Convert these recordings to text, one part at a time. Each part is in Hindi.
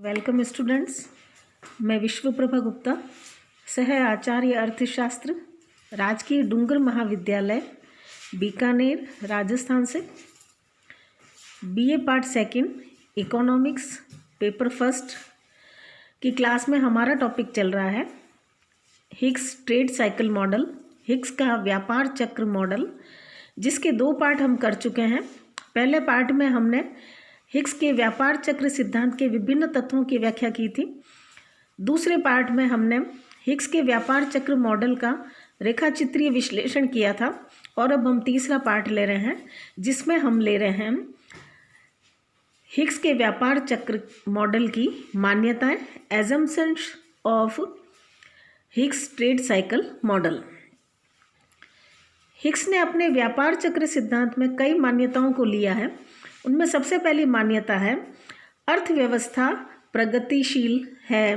Welcome students. मैं विश्वप्रभा गुप्ता, सह आचार्य अर्थशास्त्र, राजकीय डूंगर महाविद्यालय, बीकानेर, राजस्थान से BA part second economics paper first की क्लास में हमारा टॉपिक चल रहा है Higgs trade cycle model, Higgs का व्यापार चक्र मॉडल, जिसके दो पार्ट हम कर चुके हैं। पहले पार्ट में हमने हिग्स के व्यापार चक्र सिद्धांत के विभिन्न तत्वों की व्याख्या की थी। दूसरे पार्ट में हमने हिग्स के व्यापार चक्र मॉडल का रेखाचित्रीय विश्लेषण किया था और अब हम तीसरा पार्ट ले रहे हैं, जिसमें हम ले रहे हैं हिग्स के व्यापार चक्र मॉडल की मान्यताएं, assumptions of Higgs trade cycle model. Higgs ने अपने व्यापार चक्र सिद्धांत में कई मान्यताओं को लिया है। उनमें सबसे पहली मान्यता है अर्थव्यवस्था प्रगतिशील है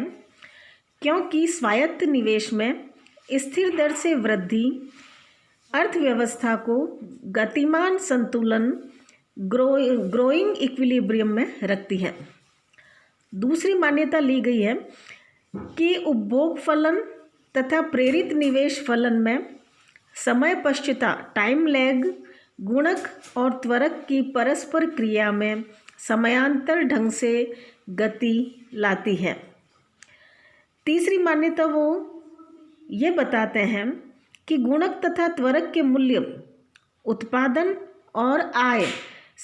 क्योंकि स्वायत्त निवेश में स्थिर दर से वृद्धि अर्थव्यवस्था को गतिमान संतुलन ग्रोइंग इक्विलिब्रियम में रखती है। दूसरी मान्यता ली गई है कि उपभोग फलन तथा प्रेरित निवेश फलन में समय पश्चता टाइम लैग गुणक और त्वरक की परस्पर क्रिया में समयांतर ढंग से गति लाती है। तीसरी मान्यता वो ये बताते हैं कि गुणक तथा त्वरक के मूल्य उत्पादन और आय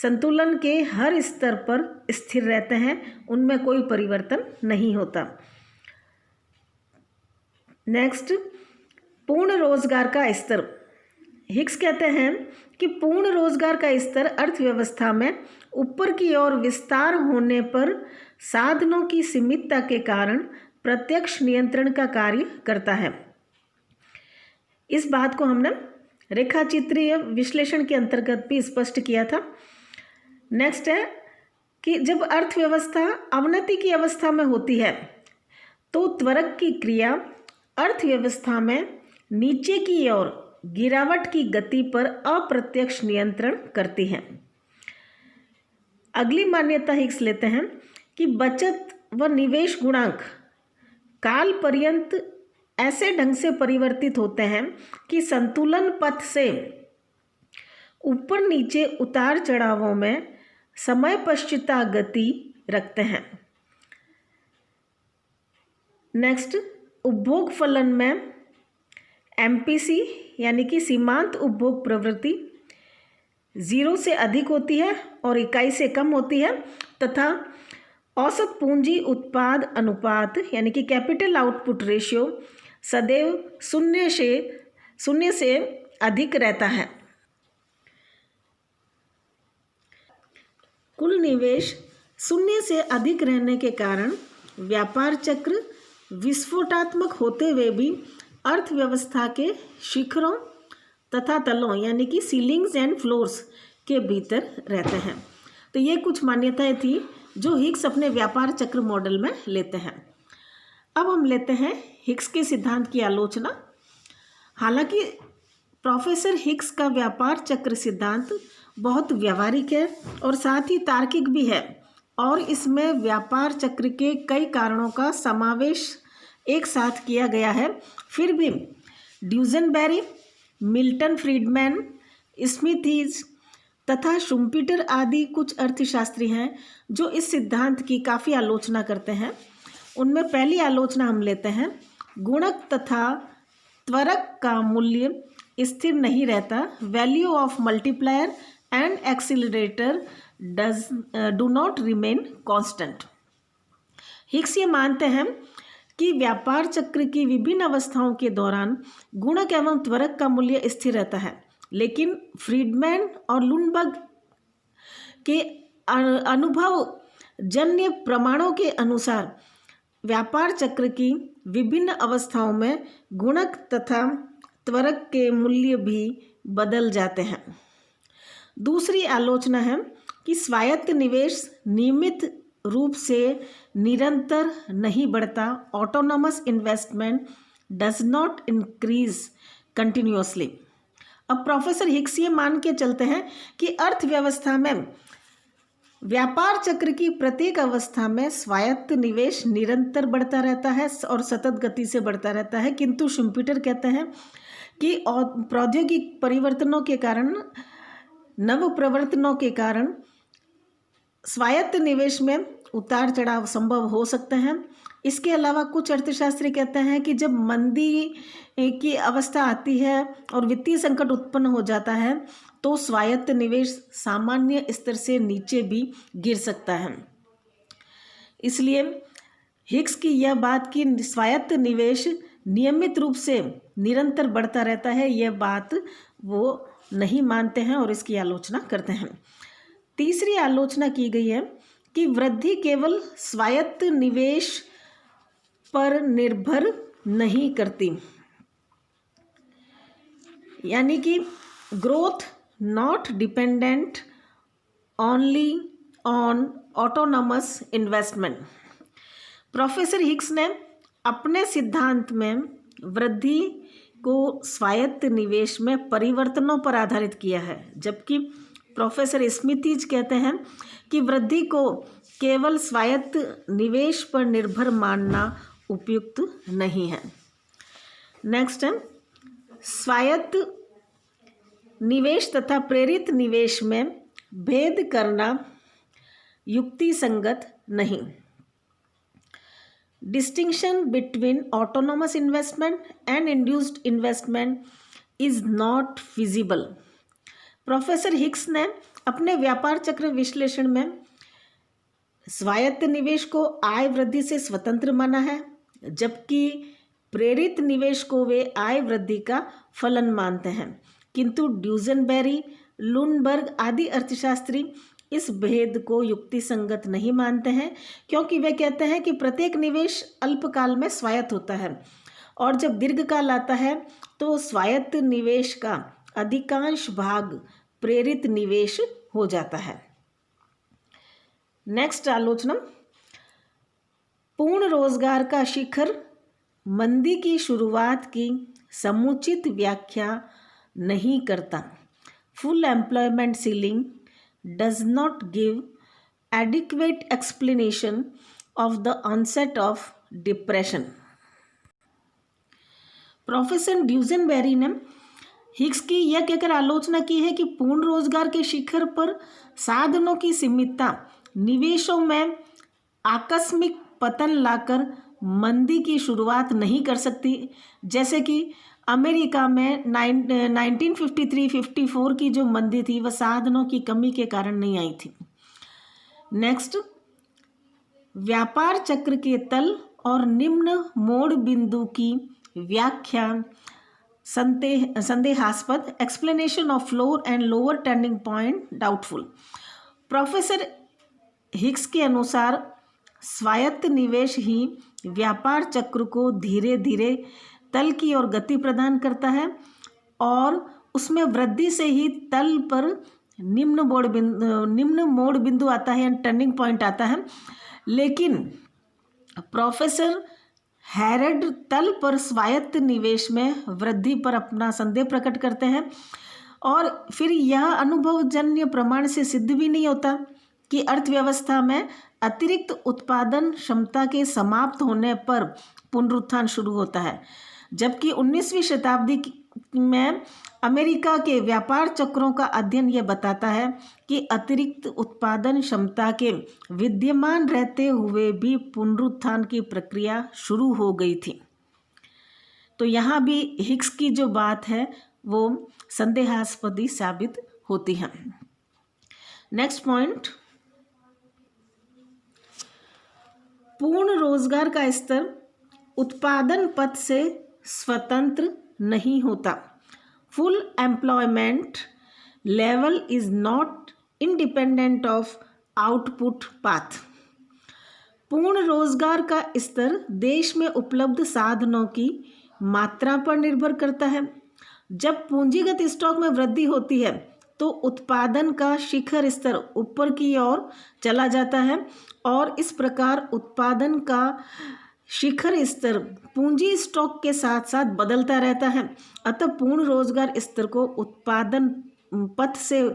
संतुलन के हर स्तर पर स्थिर रहते हैं, उनमें कोई परिवर्तन नहीं होता। नेक्स्ट, पूर्ण रोजगार का स्तर। हिग्स कहते हैं कि पूर्ण रोजगार का स्तर अर्थव्यवस्था में ऊपर की ओर विस्तार होने पर साधनों की सीमितता के कारण प्रत्यक्ष नियंत्रण का कार्य करता है। इस बात को हमने रेखाचित्रीय विश्लेषण के अंतर्गत भी स्पष्ट किया था। नेक्स्ट है कि जब अर्थव्यवस्था अवनति की अवस्था में होती है तो त्वरक की क्रिया अर्थव्यवस्था में नीचे की ओर गिरावट की गति पर अप्रत्यक्ष नियंत्रण करती है। अगली मान्यता हिग्स लेते हैं कि बचत व निवेश गुणांक काल पर्यंत ऐसे ढंग से परिवर्तित होते हैं कि संतुलन पथ से ऊपर नीचे उतार चढ़ावों में समय पश्चता गति रखते हैं। नेक्स्ट, उपभोग फलन में एमपीसी यानी कि सीमांत उपभोग प्रवृत्ति 0 से अधिक होती है और इकाई से कम होती है तथा औसत पूंजी उत्पाद अनुपात यानी कि कैपिटल आउटपुट रेशियो सदैव शून्य से अधिक रहता है। कुल निवेश 0 से अधिक रहने के कारण व्यापार चक्र विस्फोटात्मक होते हुए भी अर्थव्यवस्था के शिखरों तथा तलों यानी कि सीलिंग्स एंड फ्लोर्स के भीतर रहते हैं। तो ये कुछ मान्यताएं थी जो हिग्स अपने व्यापार चक्र मॉडल में लेते हैं। अब हम लेते हैं हिग्स के सिद्धांत की आलोचना। हालांकि प्रोफेसर हिग्स का व्यापार चक्र सिद्धांत बहुत व्यावहारिक है और साथ ही तार्किक भी है और इसमें व्यापार चक्र के कई कारणों का समावेश एक साथ किया गया है, फिर भी ड्यूजनबेरी, मिल्टन फ्रीडमैन, स्मिथीज तथा शुम्पीटर आदि कुछ अर्थशास्त्री हैं जो इस सिद्धांत की काफ़ी आलोचना करते हैं। उनमें पहली आलोचना हम लेते हैं, गुणक तथा त्वरक का मूल्य स्थिर नहीं रहता, value of multiplier and accelerator do not remain constant. Higgs ये मानते हैं कि व्यापार चक्र की विभिन्न अवस्थाओं के दौरान गुणक एवं त्वरक का मूल्य स्थिर रहता है, लेकिन फ्रीडमैन और लुनबर्ग के अनुभव जन्य प्रमाणों के अनुसार व्यापार चक्र की विभिन्न अवस्थाओं में गुणक तथा त्वरक के मूल्य भी बदल जाते हैं। दूसरी आलोचना है कि स्वायत्त निवेश नियमित रूप से निरंतर नहीं बढ़ता, autonomous investment does not increase continuously. अब प्रोफेसर हिग्स ये मान के चलते हैं कि अर्थव्यवस्था में व्यापार चक्र की प्रत्येक अवस्था में स्वायत्त निवेश निरंतर बढ़ता रहता है और सतत गति से बढ़ता रहता है, किंतु शुम्पीटर कहते हैं कि प्रौद्योगिक परिवर्तनों के कारण, नव प्रवर्तनों के कारण स्वायत्त निवेश में उतार चढ़ाव संभव हो सकते हैं। इसके अलावा कुछ अर्थशास्त्री कहते हैं कि जब मंदी की अवस्था आती है और वित्तीय संकट उत्पन्न हो जाता है तो स्वायत्त निवेश सामान्य स्तर से नीचे भी गिर सकता है। इसलिए हिग्स की यह बात कि स्वायत्त निवेश नियमित रूप से निरंतर बढ़ता रहता है, यह बात वो नहीं मानते हैं और इसकी आलोचना करते हैं। तीसरी आलोचना की गई है कि वृद्धि केवल स्वायत्त निवेश पर निर्भर नहीं करती, यानी कि growth not dependent only on autonomous investment. Professor Higgs ने अपने सिद्धांत में वृद्धि को स्वायत्त निवेश में परिवर्तनों पर आधारित किया है, जबकि प्रोफेसर स्मिथीज कहते हैं कि वृद्धि को केवल स्वायत्त निवेश पर निर्भर मानना उपयुक्त नहीं है। नेक्स्ट है, स्वायत्त निवेश तथा प्रेरित निवेश में भेद करना युक्ति संगत नहीं। Distinction between autonomous investment and induced investment is not feasible. Professor Higgs ने अपने व्यापार चक्र विश्लेषण में स्वायत्त निवेश को आय वृद्धि से स्वतंत्र माना है, जबकि प्रेरित निवेश को वे आय वृद्धि का फलन मानते हैं। किंतु ड्यूजनबेरी, लुनबर्ग आदि अर्थशास्त्री इस भेद को युक्ति संगत नहीं मानते हैं, क्योंकि वे कहते हैं कि प्रत्येक निवेश अल्पकाल में स्वायत्त होता है और जब दीर्घकाल आता है तो स्वायत्त निवेश का अधिकांश भाग प्रेरित निवेश हो जाता है। नेक्स्ट आलोचना, पूर्ण रोजगार का शिखर मंदी की शुरुआत की समुचित व्याख्या नहीं करता। Full employment ceiling does not give adequate explanation of the onset of depression. Professor Duesenberry ने हिग्स की यह कहकर आलोचना की है कि पूर्ण रोजगार के शिखर पर साधनों की सीमितता निवेशों में आकस्मिक पतन लाकर मंदी की शुरुआत नहीं कर सकती, जैसे कि अमेरिका में 1953-54 की जो मंदी थी वह साधनों की कमी के कारण नहीं आई थी। नेक्स्ट, व्यापार चक्र के तल और निम्न मोड़ बिंदु की व्याख्या संदेहास्पद। Explanation of floor and lower turning point doubtful. Professor Higgs के अनुसार स्वायत्त निवेश ही व्यापार चक्र को धीरे धीरे तल की ओर गति प्रदान करता है और उसमें वृद्धि से ही तल पर निम्न मोड़ बिंदु आता है, टर्निंग पॉइंट आता है। लेकिन प्रोफेसर हैरड तल पर स्वायत्त निवेश में वृद्धि पर अपना संदेह प्रकट करते हैं और फिर यह अनुभवजन्य प्रमाण से सिद्ध भी नहीं होता कि अर्थव्यवस्था में अतिरिक्त उत्पादन क्षमता के समाप्त होने पर पुनरुत्थान शुरू होता है, जबकि 19वीं शताब्दी में अमेरिका के व्यापार चक्रों का अध्ययन यह बताता है कि अतिरिक्त उत्पादन क्षमता के विद्यमान रहते हुए भी पुनरुत्थान की प्रक्रिया शुरू हो गई थी। तो यहाँ भी हिग्स की जो बात है वो संदेहास्पद साबित होती है। नेक्स्ट पॉइंट, पूर्ण रोजगार का स्तर उत्पादन पथ से स्वतंत्र नहीं होता। Full employment level is not independent of output path. पूर्ण रोजगार का स्तर देश में उपलब्ध साधनों की मात्रा पर निर्भर करता है। जब पूंजीगत स्टॉक में वृद्धि होती है तो उत्पादन का शिखर स्तर ऊपर की ओर चला जाता है और इस प्रकार उत्पादन का शिखर स्तर पूंजी स्टॉक के साथ साथ बदलता रहता है। अतः पूर्ण रोजगार स्तर को उत्पादन पथ से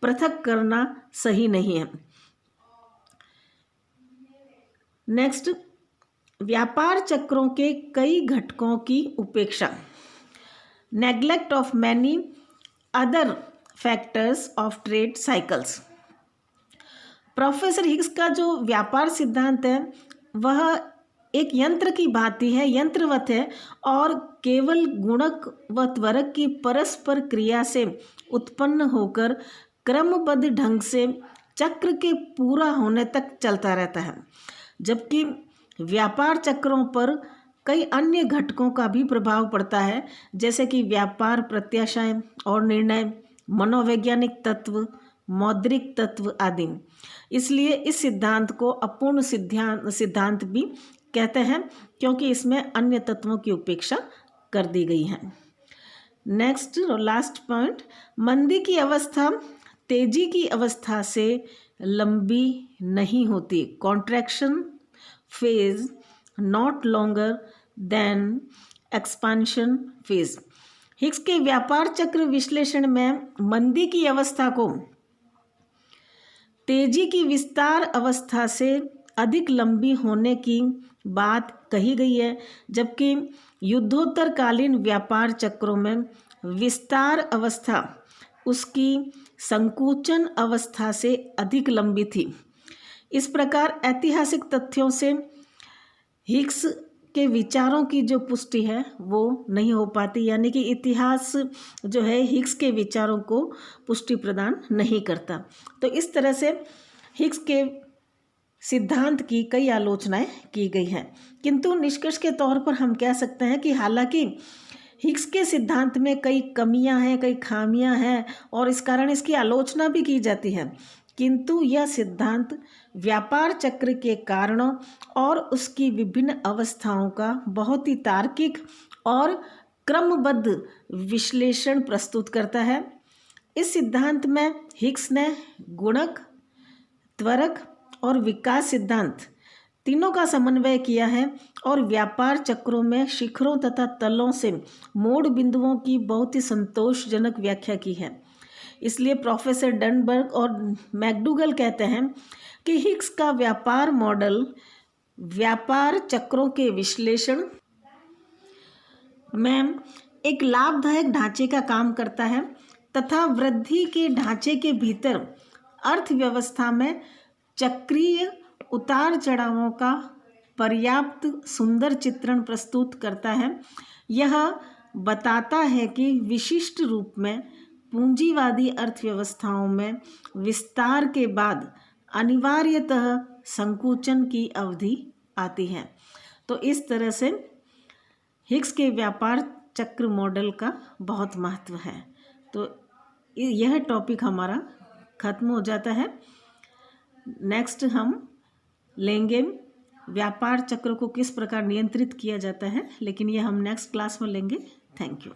पृथक करना सही नहीं है। नेक्स्ट, व्यापार चक्रों के कई घटकों की उपेक्षा, neglect of many other factors of trade cycles. Professor Higgs का जो व्यापार सिद्धांत है वह एक यंत्र की भांति है, यंत्रवत है, और केवल गुणक व त्वरक की परस्पर क्रिया से उत्पन्न होकर क्रमबद्ध ढंग से चक्र के पूरा होने तक चलता रहता है। जबकि व्यापार चक्रों पर कई अन्य घटकों का भी प्रभाव पड़ता है, जैसे कि व्यापार प्रत्याशाएं और निर्णय, मनोवैज्ञानिक तत्व, मौद्रिक तत्व आदि। इसलिए इस सिद्धांत को अपूर्ण सिद्धांत भी कहते हैं, क्योंकि इसमें अन्य तत्वों की उपेक्षा कर दी गई है। नेक्स्ट और लास्ट पॉइंट, मंदी की अवस्था तेजी की अवस्था से लंबी नहीं होती। Contraction phase not longer than expansion phase. Higgs के व्यापार चक्र विश्लेषण में मंदी की अवस्था को तेजी की विस्तार अवस्था से अधिक लंबी होने की बात कही गई है, जबकि युद्धोत्तरकालीन व्यापार चक्रों में विस्तार अवस्था उसकी संकुचन अवस्था से अधिक लंबी थी। इस प्रकार ऐतिहासिक तथ्यों से हिग्स के विचारों की जो पुष्टि है वो नहीं हो पाती, यानी कि इतिहास जो है हिग्स के विचारों को पुष्टि प्रदान नहीं करता। तो इस तरह से हिग्स के सिद्धांत की कई आलोचनाएं की गई हैं, किंतु निष्कर्ष के तौर पर हम कह सकते हैं कि हालांकि हिग्स के सिद्धांत में कई कमियां हैं, कई खामियां हैं, और इस कारण इसकी आलोचना भी की जाती है, किंतु यह सिद्धांत व्यापार चक्र के कारणों और उसकी विभिन्न अवस्थाओं का बहुत ही तार्किक और क्रमबद्ध विश्लेषण प्रस्तुत करता है। इस सिद्धांत में हिग्स ने गुणक, त्वरक और विकास सिद्धांत तीनों का समन्वय किया है और व्यापार चक्रों में शिखरों तथा तलों से मोड़ बिंदुओं की बहुत ही संतोषजनक व्याख्या की है। इसलिए प्रोफेसर डनबर्ग और मैकडूगल कहते हैं कि हिग्स का व्यापार मॉडल व्यापार चक्रों के विश्लेषण में एक लाभदायक ढांचे का काम करता है तथा वृद्धि के ढांचे के भीतर अर्थव्यवस्था में चक्रीय उतार चढ़ावों का पर्याप्त सुंदर चित्रण प्रस्तुत करता है। यह बताता है कि विशिष्ट रूप में पूंजीवादी अर्थव्यवस्थाओं में विस्तार के बाद अनिवार्यतः संकुचन की अवधि आती है। तो इस तरह से हिग्स के व्यापार चक्र मॉडल का बहुत महत्व है। तो यह टॉपिक हमारा खत्म हो जाता है। नेक्स्ट हम लेंगे व्यापार चक्र को किस प्रकार नियंत्रित किया जाता है, लेकिन यह हम नेक्स्ट क्लास में लेंगे। Thank you.